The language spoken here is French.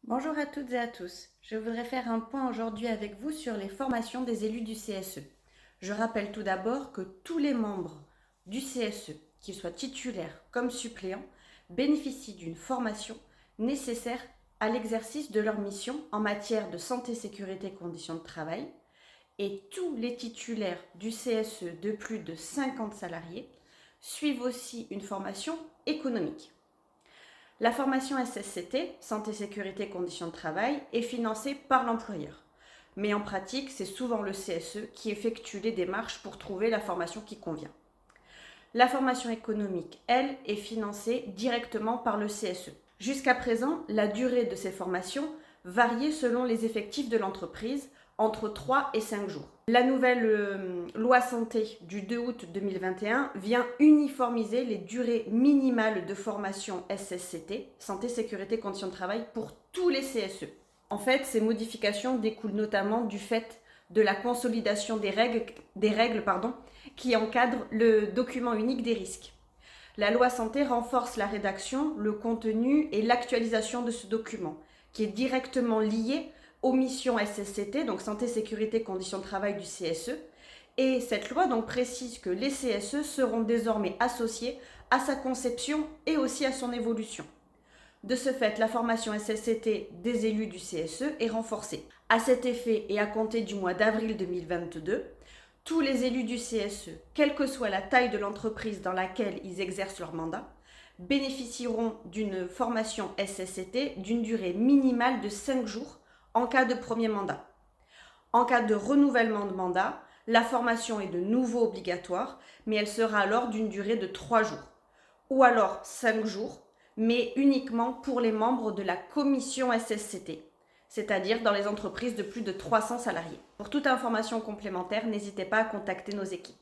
Bonjour à toutes et à tous. Je voudrais faire un point aujourd'hui avec vous sur les formations des élus du CSE. Je rappelle tout d'abord que tous les membres du CSE, qu'ils soient titulaires comme suppléants, bénéficient d'une formation nécessaire à l'exercice de leur mission en matière de santé, sécurité, conditions de travail. Et tous les titulaires du CSE de plus de 50 salariés suivent aussi une formation économique. La formation SSCT, Santé, Sécurité, Conditions de Travail, est financée par l'employeur. Mais en pratique, c'est souvent le CSE qui effectue les démarches pour trouver la formation qui convient. La formation économique, elle, est financée directement par le CSE. Jusqu'à présent, la durée de ces formations variait selon les effectifs de l'entreprise, entre 3 et 5 jours. La nouvelle loi santé du 2 août 2021 vient uniformiser les durées minimales de formation SSCT, santé, sécurité, conditions de travail, pour tous les CSE. En fait, ces modifications découlent notamment du fait de la consolidation des règles qui encadrent le document unique des risques. La loi santé renforce la rédaction, le contenu et l'actualisation de ce document, qui est directement lié aux missions SSCT, donc santé, sécurité, conditions de travail du CSE. Et cette loi donc précise que les CSE seront désormais associés à sa conception et aussi à son évolution. De ce fait, la formation SSCT des élus du CSE est renforcée. À cet effet, et à compter du mois d'avril 2022, tous les élus du CSE, quelle que soit la taille de l'entreprise dans laquelle ils exercent leur mandat, bénéficieront d'une formation SSCT d'une durée minimale de 5 jours en cas de premier mandat. En cas de renouvellement de mandat, la formation est de nouveau obligatoire, mais elle sera alors d'une durée de 3 jours. Ou alors 5 jours, mais uniquement pour les membres de la commission SSCT, c'est-à-dire dans les entreprises de plus de 300 salariés. Pour toute information complémentaire, n'hésitez pas à contacter nos équipes.